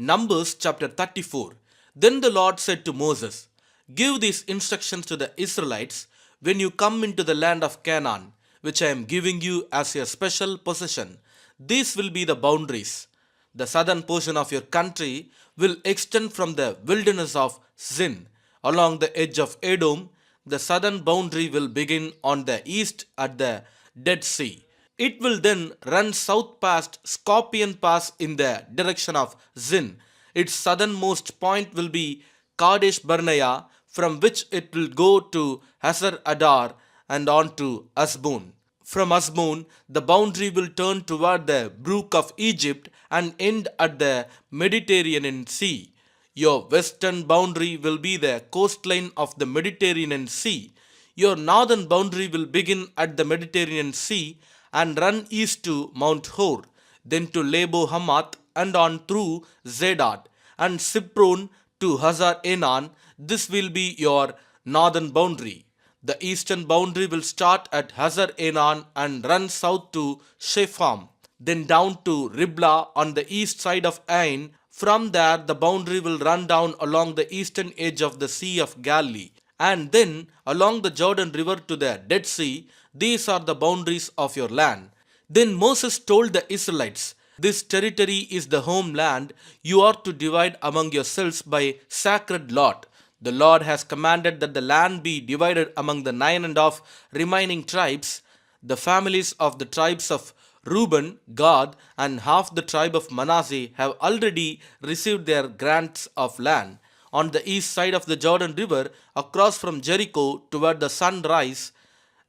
Numbers chapter 34. Then the Lord said to Moses, "Give these instructions to the Israelites when you come into the land of Canaan, which I am giving you as your special possession. These will be the boundaries. The southern portion of your country will extend from the wilderness of Zin along the edge of Edom. The southern boundary will begin on the east at the Dead Sea. It will then run south past Scorpion Pass in the direction of Zin. Its southernmost point will be Kadesh Barnea, from which it will go to Hazar Adar and on to Asbun. From Asbun, the boundary will turn toward the brook of Egypt and end at the Mediterranean Sea. Your western boundary will be the coastline of the Mediterranean Sea. Your northern boundary will begin at the Mediterranean Sea and run east to Mount Hor, then to Lebo Hamath and on through Zedad and Sipron to Hazar Enan. This will be your northern boundary. The eastern boundary will start at Hazar Enan and run south to Shepham, then down to Riblah on the east side of Ain. From there, the boundary will run down along the eastern edge of the Sea of Galilee and then along the Jordan River to the Dead Sea. These are the boundaries of your land. Then Moses told the Israelites, "This territory is the homeland you are to divide among yourselves by sacred lot. The Lord has commanded that the land be divided among the 9.5 remaining tribes. The families of the tribes of Reuben, Gad, and half the tribe of Manasseh have already received their grants of land on the east side of the Jordan River, across from Jericho toward the sunrise."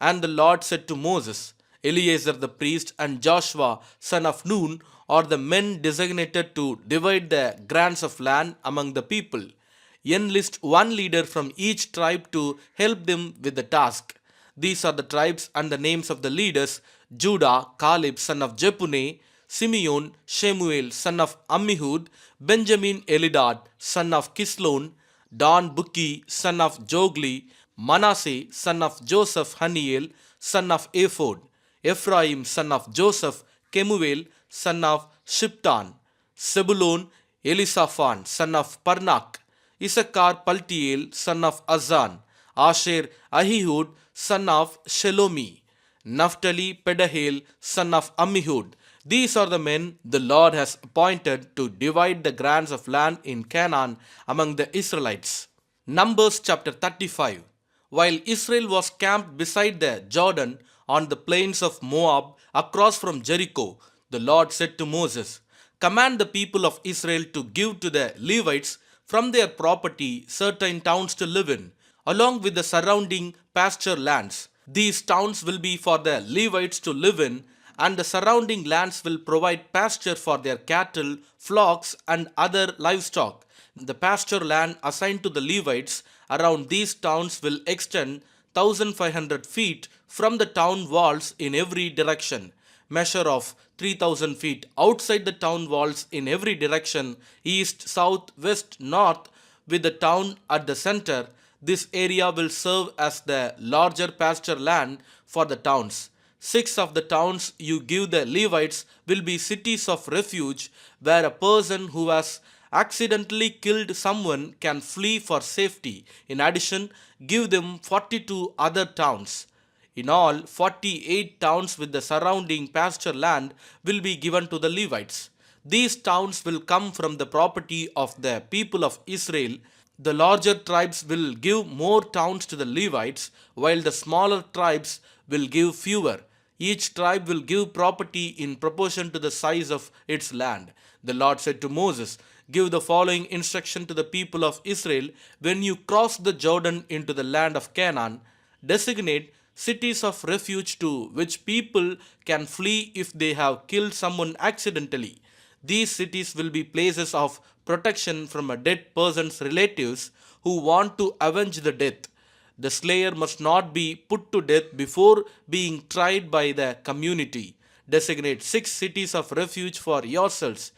And the Lord said to Moses, "Eleazar the priest and Joshua son of Nun are the men designated to divide the grants of land among the people. Enlist one leader from each tribe to help them with the task." These are the tribes and the names of the leaders: Judah, Caleb son of Jephunneh; Simeon, Shemuel son of Ammihud; Benjamin, Elidad son of Kislon; Dan, Bukki son of Jogli; Manasseh son of Joseph, Haniel son of Ephod; Ephraim son of Joseph, Kemuel son of Shiptan; Zebulun, Elisaphan son of Parnak; Issachar, Paltiel son of Azan; Asher, Ahihud son of Shelomi; Naphtali, Pedahel son of Ammihud. These are the men the Lord has appointed to divide the grants of land in Canaan among the Israelites. Numbers chapter 35. While Israel was camped beside the Jordan on the plains of Moab across from Jericho, the Lord said to Moses, "Command the people of Israel to give to the Levites from their property certain towns to live in, along with the surrounding pasture lands. These towns will be for the Levites to live in, and the surrounding lands will provide pasture for their cattle, flocks, and other livestock. The pasture land assigned to the Levites around these towns will extend 1,500 feet from the town walls in every direction, measure of 3,000 feet outside the town walls in every direction, east, south, west, north, with the town at the center. This area will serve as the larger pasture land for the towns. 6 of the towns you give the Levites will be cities of refuge, where a person who has accidentally killed someone can flee for safety. In addition, give them 42 other towns. In all, 48 towns with the surrounding pasture land will be given to the Levites. These towns will come from the property of the people of Israel. The larger tribes will give more towns to the Levites, while the smaller tribes will give fewer. Each tribe will give property in proportion to the size of its land." The Lord said to Moses, "Give the following instruction to the people of Israel when you cross the Jordan into the land of Canaan. Designate cities of refuge to which people can flee if they have killed someone accidentally. These cities will be places of protection from a dead person's relatives who want to avenge the death. The slayer must not be put to death before being tried by the community. Designate 6 cities of refuge for yourselves,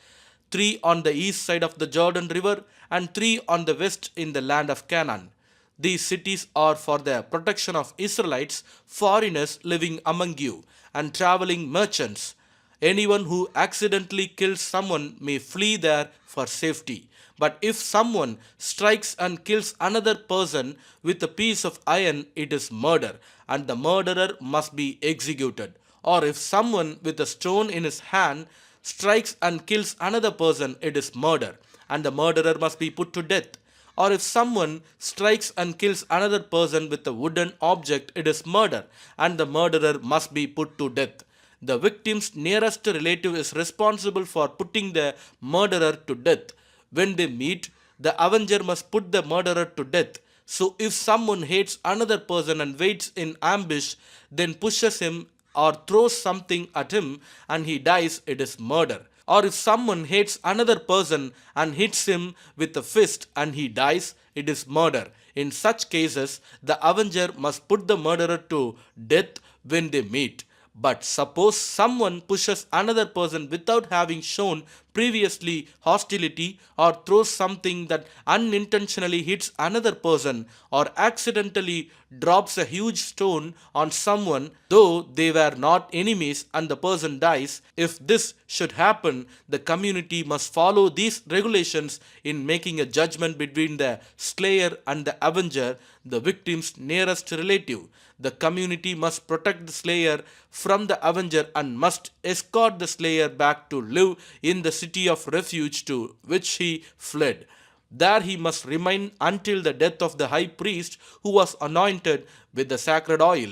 3 on the east side of the Jordan River and 3 on the west in the land of Canaan. These cities are for the protection of Israelites, foreigners living among you, and traveling merchants. Anyone who accidentally kills someone may flee there for safety. But if someone strikes and kills another person with a piece of iron, it is murder, and the murderer must be executed. Or if someone with a stone in his hand strikes and kills another person, it is murder, and the murderer must be put to death. Or if someone strikes and kills another person with a wooden object, it is murder, and the murderer must be put to death. The victim's nearest relative is responsible for putting the murderer to death. When they meet, the avenger must put the murderer to death. So if someone hates another person and waits in ambush, then pushes him or throws something at him and he dies, it is murder. Or if someone hates another person and hits him with a fist and he dies, it is murder. In such cases, the avenger must put the murderer to death when they meet. But suppose someone pushes another person without having shown previously hostility, or throws something that unintentionally hits another person, or accidentally drops a huge stone on someone though they were not enemies and the person dies. If this should happen, the community must follow these regulations in making a judgment between the slayer and the avenger, the victim's nearest relative. The community must protect the slayer from the avenger and must escort the slayer back to live in the city of refuge to which he fled. There he must remain until the death of the high priest who was anointed with the sacred oil.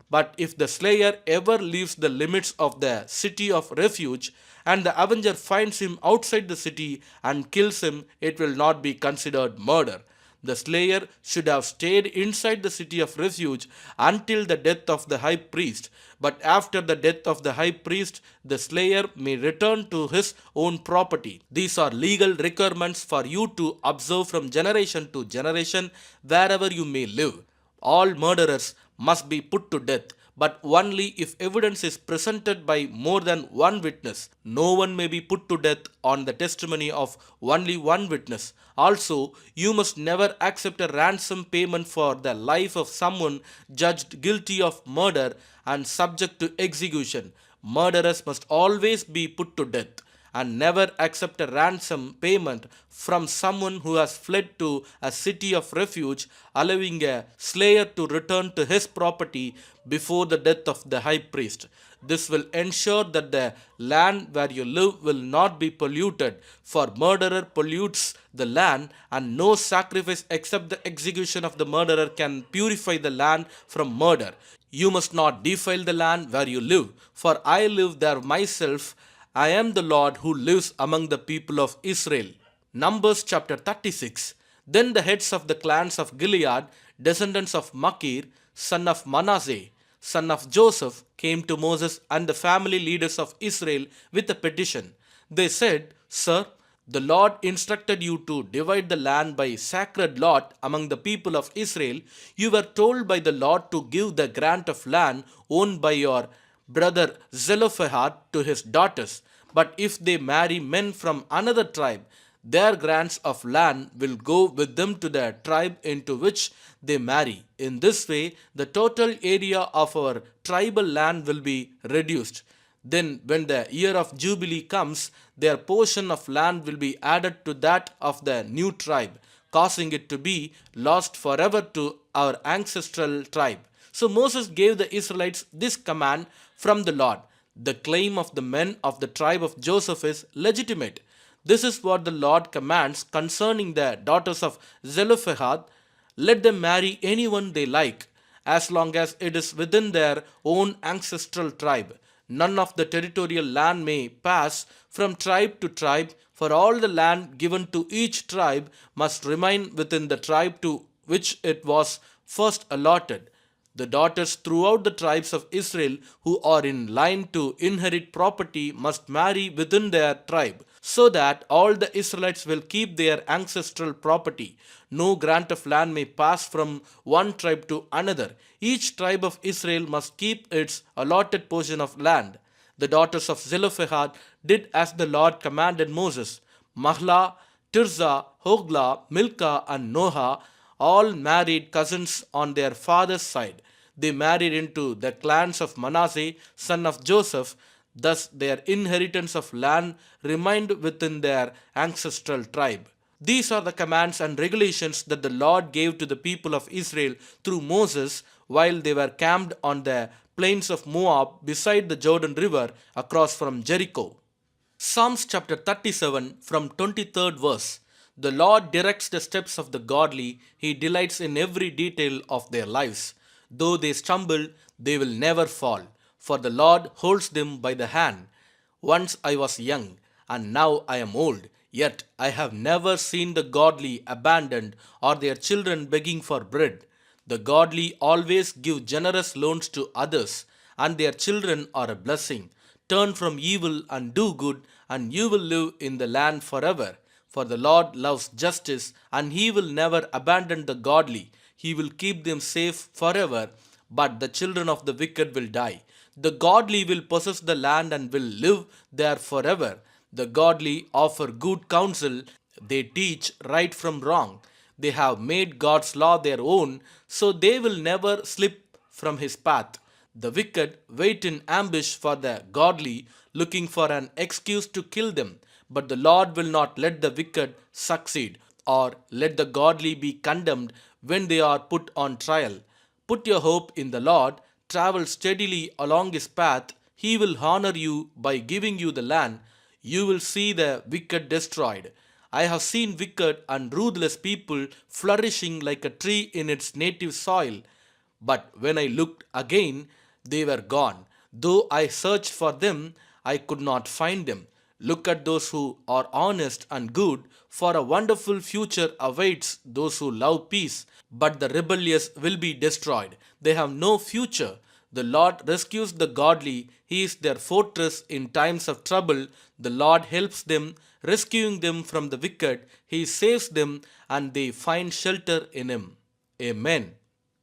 But if the slayer ever leaves the limits of the city of refuge, and the avenger finds him outside the city and kills him, it will not be considered murder. The slayer should have stayed inside the city of refuge until the death of the high priest. But after the death of the high priest, the slayer may return to his own property. These are legal requirements for you to observe from generation to generation wherever you may live. All murderers must be put to death, but only if evidence is presented by more than one witness. No one may be put to death on the testimony of only one witness. Also, you must never accept a ransom payment for the life of someone judged guilty of murder and subject to execution. Murderers must always be put to death, and never accept a ransom payment from someone who has fled to a city of refuge, allowing a slayer to return to his property before the death of the high priest. This will ensure that the land where you live will not be polluted, for murderer pollutes the land, and no sacrifice except the execution of the murderer can purify the land from murder. You must not defile the land where you live, for I live there myself. I am the Lord who lives among the people of Israel. Numbers chapter 36. Then the heads of the clans of Gilead, descendants of Machir, son of Manasseh, son of Joseph, came to Moses and the family leaders of Israel with a petition. They said, Sir, the Lord instructed you to divide the land by sacred lot among the people of Israel. You were told by the Lord to give the grant of land owned by your brother Zelophehad to his daughters. But if they marry men from another tribe, their grants of land will go with them to the tribe into which they marry. In this way, the total area of our tribal land will be reduced. Then, when the year of Jubilee comes, their portion of land will be added to that of the new tribe, causing it to be lost forever to our ancestral tribe. So Moses gave the Israelites this command from the Lord. The claim of the men of the tribe of Joseph is legitimate. This is what the Lord commands concerning the daughters of Zelophehad. Let them marry anyone they like, as long as it is within their own ancestral tribe. None of the territorial land may pass from tribe to tribe, for all the land given to each tribe must remain within the tribe to which it was first allotted. The daughters throughout the tribes of Israel who are in line to inherit property must marry within their tribe, so that all the Israelites will keep their ancestral property. No grant of land may pass from one tribe to another. Each tribe of Israel must keep its allotted portion of land. The daughters of Zelophehad did as the Lord commanded Moses. Mahlah, Tirzah, Hoglah, Milcah, and Noah all married cousins on their father's side. They married into the clans of Manasseh, son of Joseph. Thus, their inheritance of land remained within their ancestral tribe. These are the commands and regulations that the Lord gave to the people of Israel through Moses while they were camped on the plains of Moab beside the Jordan River across from Jericho. Psalms chapter 37 from 23rd verse. The Lord directs the steps of the godly. He delights in every detail of their lives. Though they stumble, they will never fall, for the Lord holds them by the hand. Once I was young, and now I am old, yet I have never seen the godly abandoned or their children begging for bread. The godly always give generous loans to others, and their children are a blessing. Turn from evil and do good, and you will live in the land forever. For the Lord loves justice, and he will never abandon the godly. He will keep them safe forever, but the children of the wicked will die. The godly will possess the land and will live there forever. The godly offer good counsel, they teach right from wrong. They have made God's law their own, so they will never slip from his path. The wicked wait in ambush for the godly, looking for an excuse to kill them. But the Lord will not let the wicked succeed, or let the godly be condemned when they are put on trial. Put your hope in the Lord, travel steadily along his path. He will honor you by giving you the land. You will see the wicked destroyed. I have seen wicked and ruthless people flourishing like a tree in its native soil. But when I looked again, they were gone. Though I searched for them, I could not find them. Look at those who are honest and good, for a wonderful future awaits those who love peace. But the rebellious will be destroyed. They have no future. The Lord rescues the godly. He is their fortress in times of trouble. The Lord helps them, rescuing them from the wicked. He saves them, and they find shelter in him. Amen.